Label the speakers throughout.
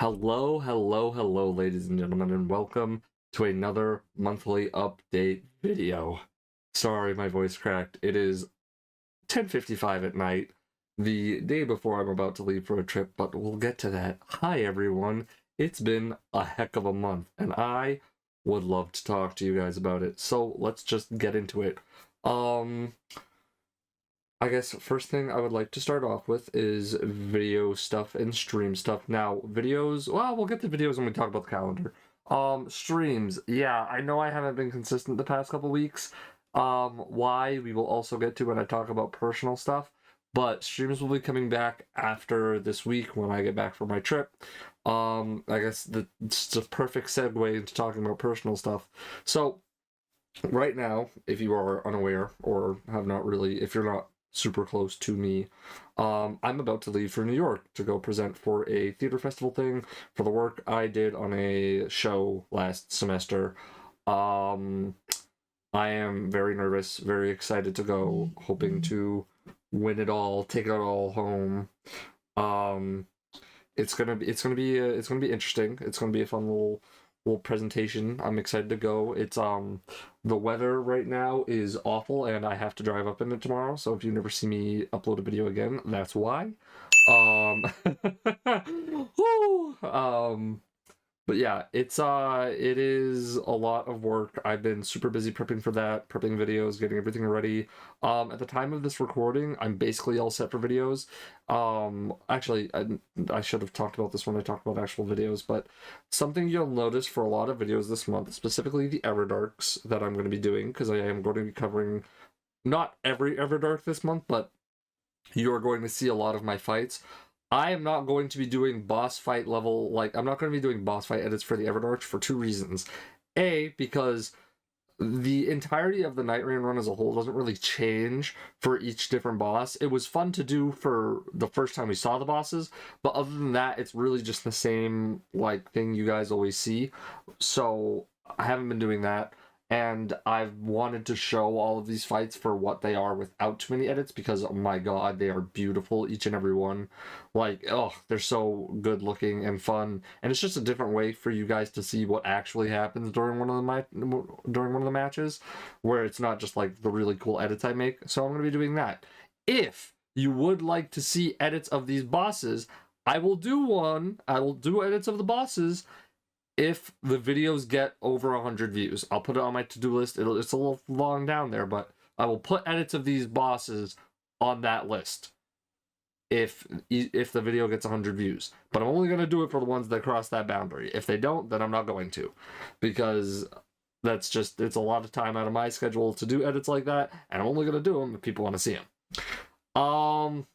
Speaker 1: Hello, ladies and gentlemen, and welcome to another monthly update video. Sorry, my voice cracked. It is 10:55 at night, the day before I'm about to leave for a trip, but we'll get to that. Hi, everyone. It's been a heck of a month, and I would love to talk to you guys about it, so let's just get into it. I guess first thing I would like to start off with is video stuff and stream stuff. Now, videos, well, we'll get to videos when we talk about the calendar. Streams, yeah, I know I haven't been consistent the past couple weeks. Why, we will also get to when I talk about personal stuff, but streams will be coming back after this week when I get back from my trip. I guess it's a perfect segue into talking about personal stuff. So, right now, if you are unaware or have not really, if you're not super close to me, I'm about to leave for New York to go present for a theater festival thing for the work I did on a show last semester. I am very nervous, very excited to go, hoping to win it all, take it all home. It's gonna be interesting. It's gonna be a fun little presentation. I'm excited to go. It's the weather right now is awful and I have to drive up in it tomorrow, so if you never see me upload a video again, that's why. But yeah, it is a lot of work. I've been super busy prepping for that, prepping videos, getting everything ready. At the time of this recording, I'm basically all set for videos. Actually, I should have talked about this when I talked about actual videos, but something you'll notice for a lot of videos this month, specifically the Everdarks that I'm going to be doing, because I am going to be covering not every Everdark this month, but you're going to see a lot of my fights. I am not going to be doing boss fight level, I'm not going to be doing boss fight edits for the Everdark for two reasons. A, because the entirety of the Night Rain run as a whole doesn't really change for each different boss. It was fun to do for the first time we saw the bosses, but other than that, it's really just the same, thing you guys always see. So, I haven't been doing that. And I've wanted to show all of these fights for what they are without too many edits because, oh my god, they are beautiful, each and every one. They're so good looking and fun. And it's just a different way for you guys to see what actually happens during one of the matches, where it's not just the really cool edits I make. So I'm going to be doing that. If you would like to see edits of these bosses, I will do one. I will do edits of the bosses if the videos get over 100 views. I'll put it on my to-do list. It's a little long down there, but I will put edits of these bosses on that list if the video gets 100 views. But I'm only going to do it for the ones that cross that boundary. If they don't, then I'm not going to, because it's a lot of time out of my schedule to do edits like that, and I'm only going to do them if people want to see them.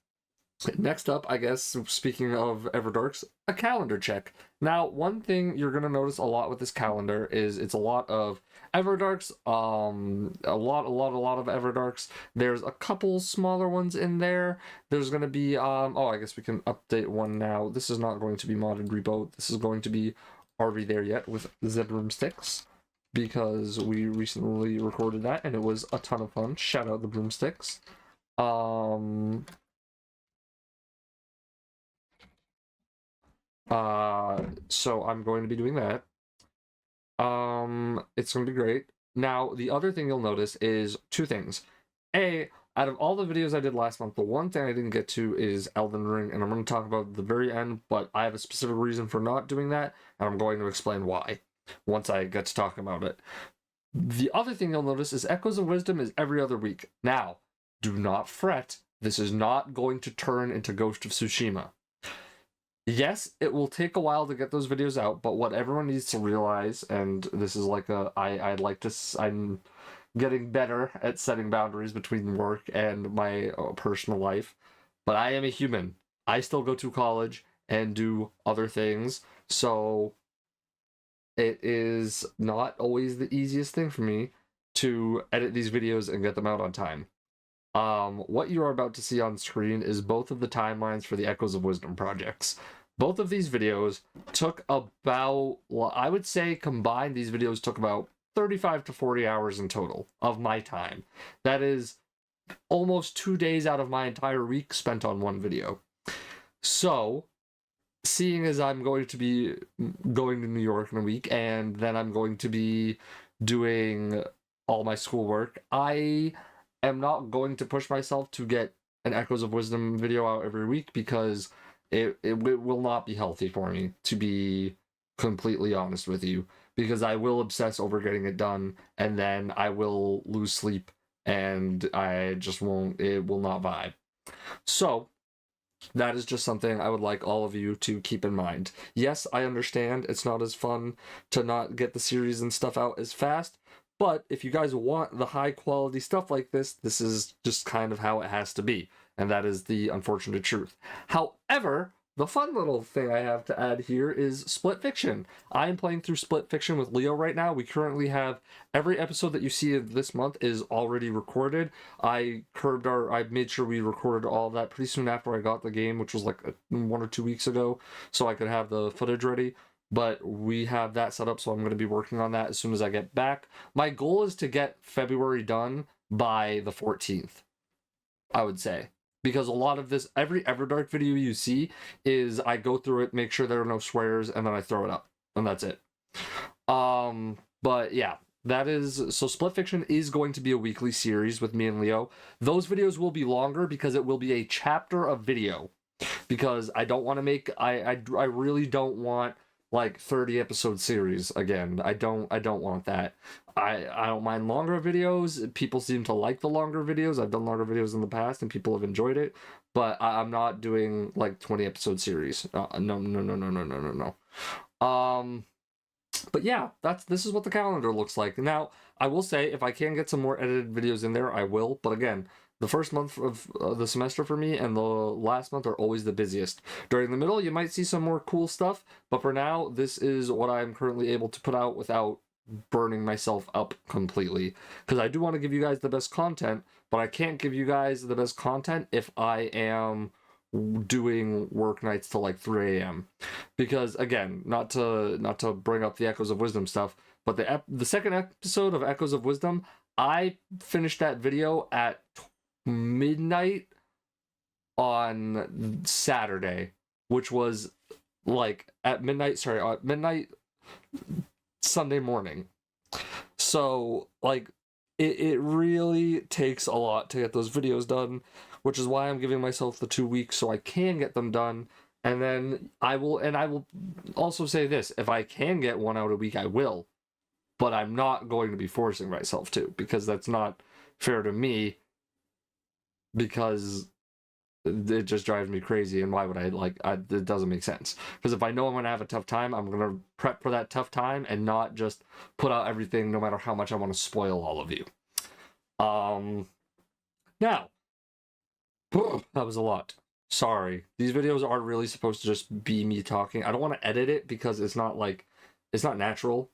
Speaker 1: Next up, I guess, speaking of Everdarks, a calendar check. Now, one thing you're going to notice a lot with this calendar is it's a lot of Everdarks, a lot of Everdarks. There's a couple smaller ones in there. There's going to be, I guess we can update one now. This is not going to be modded repo. This is going to be Are We There Yet with the broomsticks, because we recently recorded that and it was a ton of fun. Shout out the broomsticks. So I'm going to be doing that. It's going to be great. Now, the other thing you'll notice is two things. A, out of all the videos I did last month, the one thing I didn't get to is Elden Ring, and I'm going to talk about at the very end, but I have a specific reason for not doing that, and I'm going to explain why once I get to talk about it. The other thing you'll notice is Echoes of Wisdom is every other week. Now, do not fret. This is not going to turn into Ghost of Tsushima. Yes, it will take a while to get those videos out, but what everyone needs to realize, and this is I'm getting better at setting boundaries between work and my personal life, but I am a human. I still go to college and do other things, so it is not always the easiest thing for me to edit these videos and get them out on time. What you are about to see on screen is both of the timelines for the Echoes of Wisdom projects. Both of these videos took about, I would say combined, these videos took about 35 to 40 hours in total of my time. That is almost 2 days out of my entire week spent on one video. So, seeing as I'm going to be going to New York in a week, and then I'm going to be doing all my schoolwork, I am not going to push myself to get an Echoes of Wisdom video out every week, because it will not be healthy for me, to be completely honest with you, because I will obsess over getting it done, and then I will lose sleep, and I just won't, it will not vibe. So that is just something I would like all of you to keep in mind. Yes, I understand it's not as fun to not get the series and stuff out as fast, but if you guys want the high quality stuff like this is just kind of how it has to be, and that is the unfortunate truth. However, the fun little thing I have to add here is Split Fiction. I am playing through Split Fiction with Leo right now. We currently have every episode that you see of this month is already recorded. I made sure we recorded all of that pretty soon after I got the game, which was like 1 or 2 weeks ago, so I could have the footage ready. But we have that set up, so I'm going to be working on that as soon as I get back. My goal is to get February done by the 14th, I would say. Because a lot of this, every Everdark video you see is I go through it, make sure there are no swears, and then I throw it up. And that's it. But yeah, that is, so Split Fiction is going to be a weekly series with me and Leo. Those videos will be longer because it will be a chapter of video. Because I don't want to make, I really don't want like 30 episode series again. I don't want that. I don't mind longer videos. People seem to like the longer videos. I've done longer videos in the past and people have enjoyed it, but I'm not doing like 20 episode series. No. But yeah, this is what the calendar looks like. Now, I will say if I can get some more edited videos in there, I will. But again, the first month of the semester for me and the last month are always the busiest. During the middle, you might see some more cool stuff, but for now, this is what I'm currently able to put out without burning myself up completely. Because I do want to give you guys the best content, but I can't give you guys the best content if I am doing work nights till like 3 a.m. Because again, not to bring up the Echoes of Wisdom stuff, but the second episode of Echoes of Wisdom, I finished that video at midnight on Saturday, which was like at midnight Sunday morning. So like it really takes a lot to get those videos done, which is why I'm giving myself the 2 weeks so I can get them done. And then I will also say this, if I can get one out a week, I will, but I'm not going to be forcing myself to, because that's not fair to me, because it just drives me crazy, and why would it doesn't make sense. Because if I know I'm going to have a tough time, I'm going to prep for that tough time and not just put out everything no matter how much I want to spoil all of you. Now, that was a lot. Sorry. These videos are really supposed to just be me talking. I don't want to edit it because it's not natural.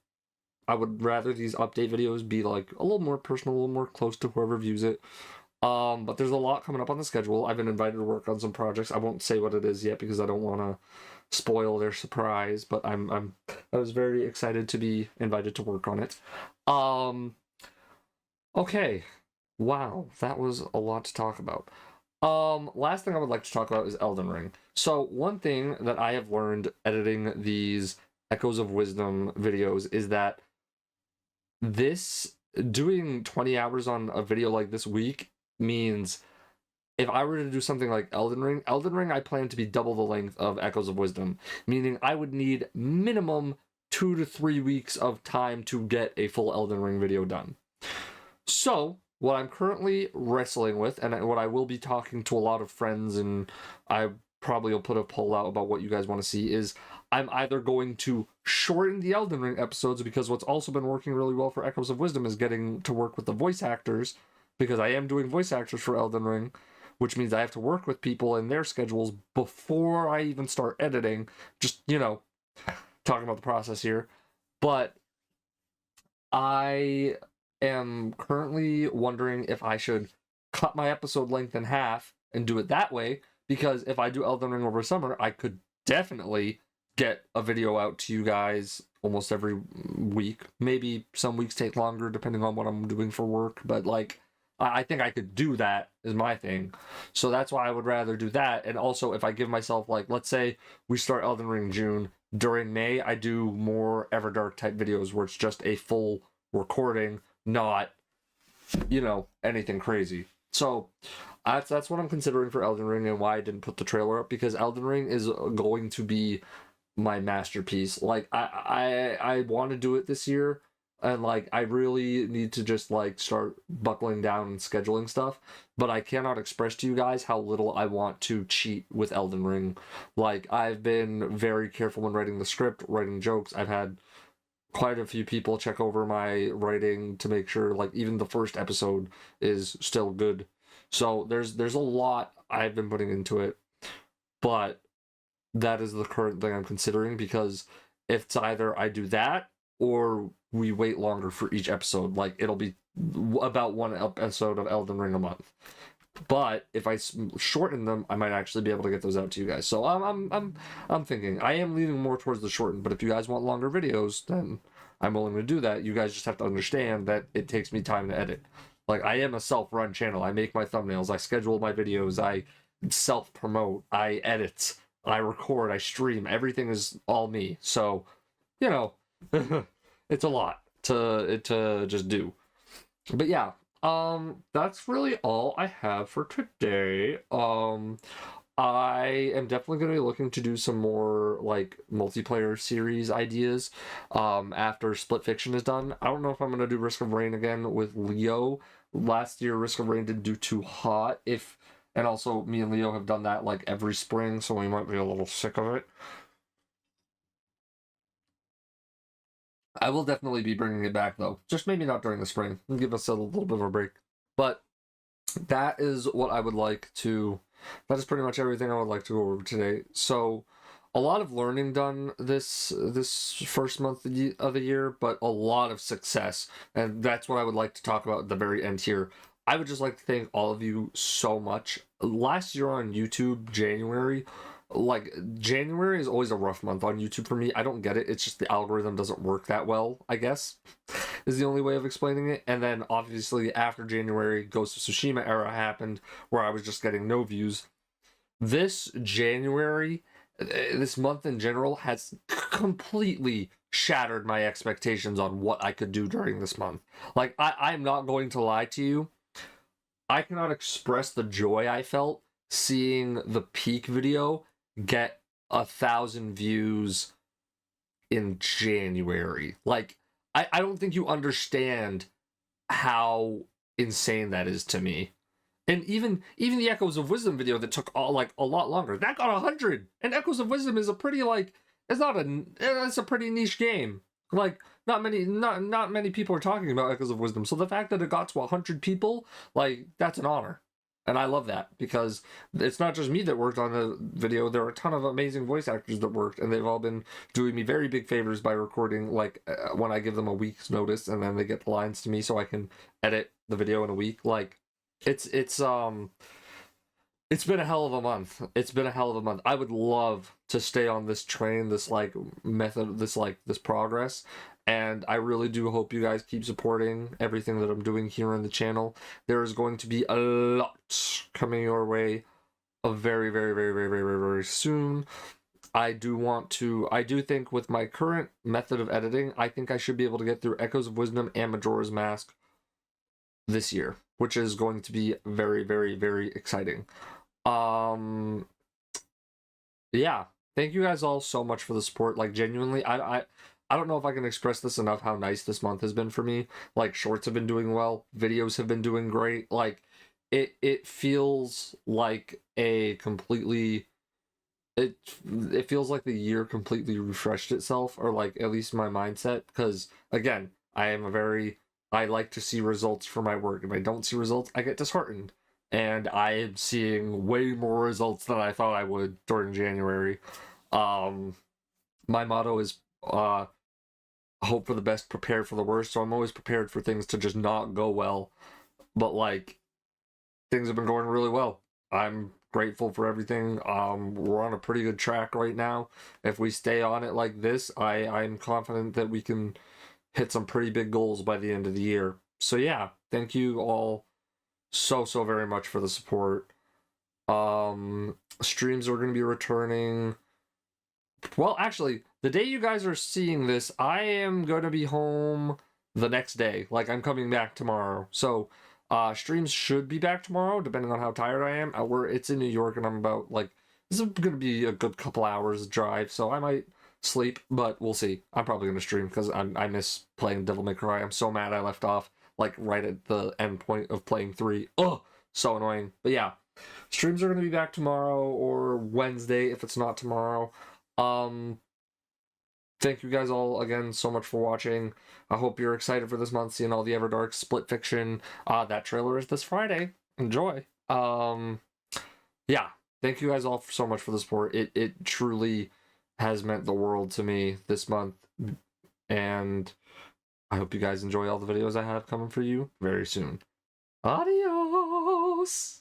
Speaker 1: I would rather these update videos be like a little more personal, a little more close to whoever views it. But there's a lot coming up on the schedule. I've been invited to work on some projects. I won't say what it is yet because I don't want to spoil their surprise, but I was very excited to be invited to work on it. Okay. Wow, that was a lot to talk about. Last thing I would like to talk about is Elden Ring. So one thing that I have learned editing these Echoes of Wisdom videos is that doing 20 hours on a video like this week means if I were to do something like Elden Ring, I plan to be double the length of Echoes of Wisdom, meaning I would need minimum 2 to 3 weeks of time to get a full Elden Ring video done. So what I'm currently wrestling with, and what I will be talking to a lot of friends, and I probably will put a poll out about what you guys want to see, is I'm either going to shorten the Elden Ring episodes, because what's also been working really well for Echoes of Wisdom is getting to work with the voice actors, because I am doing voice actors for Elden Ring, which means I have to work with people in their schedules before I even start editing. Just, talking about the process here. But I am currently wondering if I should cut my episode length in half and do it that way, because if I do Elden Ring over summer, I could definitely get a video out to you guys almost every week. Maybe some weeks take longer depending on what I'm doing for work, but I think I could do that is my thing. So that's why I would rather do that. And also, if I give myself, like, let's say we start Elden Ring in June, during May I do more Everdark type videos where it's just a full recording, not, you know, anything crazy. So that's what I'm considering for Elden Ring, and why I didn't put the trailer up, because Elden Ring is going to be my masterpiece. Like, I want to do it this year, and like I really need to just like start buckling down and scheduling stuff, but I cannot express to you guys how little I want to cheat with Elden Ring. Like, I've been very careful when writing the script, writing jokes. I've had quite a few people check over my writing to make sure, like, even the first episode is still good. So there's a lot I've been putting into it, but that is the current thing I'm considering, because it's either I do that or we wait longer for each episode. Like, it'll be about one episode of Elden Ring a month. But if I shorten them, I might actually be able to get those out to you guys. So I'm thinking I am leaning more towards the shortened. But if you guys want longer videos, then I'm willing to do that. You guys just have to understand that it takes me time to edit. Like, I am a self-run channel. I make my thumbnails. I schedule my videos. I self-promote. I edit. I record. I stream. Everything is all me. So, you know, it's a lot to just do. But yeah. That's really all I have for today. I am definitely going to be looking to do some more, like, multiplayer series ideas, after Split Fiction is done. I don't know if I'm going to do Risk of Rain again with Leo. Last year, Risk of Rain didn't do too hot, and also me and Leo have done that, like, every spring, so we might be a little sick of it. I will definitely be bringing it back, though. Just maybe not during the spring. Give us a little bit of a break. But that is what I would like to... That is pretty much everything I would like to go over today. So, a lot of learning done this first month of the year, but a lot of success. And that's what I would like to talk about at the very end here. I would just like to thank all of you so much. Last year on YouTube, January is always a rough month on YouTube for me. I don't get it. It's just the algorithm doesn't work that well, I guess, is the only way of explaining it. And then obviously after January, Ghost of Tsushima era happened, where I was just getting no views. This January, this month in general, has completely shattered my expectations on what I could do during this month. Like, I'm not going to lie to you. I cannot express the joy I felt seeing the Peak video get 1,000 views in January. Like, I don't think you understand how insane that is to me. And even the Echoes of Wisdom video that took a lot longer, that got 100. And Echoes of Wisdom is a pretty, like, it's a pretty niche game. Like, not many people are talking about Echoes of Wisdom. So the fact that it got to 100 people, like, that's an honor. And I love that, because it's not just me that worked on the video. There are a ton of amazing voice actors that worked, and they've all been doing me very big favors by recording, like, when I give them a week's notice, and then they get the lines to me so I can edit the video in a week. Like, it's been a hell of a month. It's been a hell of a month. I would love to stay on this train, this, like, method, this progress. And I really do hope you guys keep supporting everything that I'm doing here on the channel. There is going to be a lot coming your way very, very, very, very, very, very, very soon. I do think with my current method of editing, I think I should be able to get through Echoes of Wisdom and Majora's Mask this year, which is going to be very, very, very exciting. Yeah, thank you guys all so much for the support. Like, genuinely, I don't know if I can express this enough how nice this month has been for me. Like, shorts have been doing well, videos have been doing great. Like, it feels like it feels like the year completely refreshed itself, or like at least my mindset, because again, I like to see results for my work. If I don't see results, I get disheartened. And I am seeing way more results than I thought I would during January. My motto is hope for the best, prepare for the worst. So I'm always prepared for things to just not go well. But, like, things have been going really well. I'm grateful for everything. We're on a pretty good track right now. If we stay on it like this, I'm confident that we can hit some pretty big goals by the end of the year. So yeah, thank you all so very much for the support. Streams are going to be returning. Well, actually, the day you guys are seeing this, I am going to be home the next day. Like, I'm coming back tomorrow. So, streams should be back tomorrow, depending on how tired I am. It's in New York, and I'm about, like, this is going to be a good couple hours drive, so I might sleep, but we'll see. I'm probably going to stream, because I miss playing Devil May Cry. I'm so mad I left off, like, right at the end point of playing 3. Ugh, so annoying. But yeah, streams are going to be back tomorrow, or Wednesday, if it's not tomorrow. Thank you guys all again so much for watching. I hope you're excited for this month, seeing all the Everdark split fiction. That trailer is this Friday. Enjoy. Yeah, thank you guys all so much for the support. It truly has meant the world to me this month, and I hope you guys enjoy all the videos I have coming for you very soon. Adios!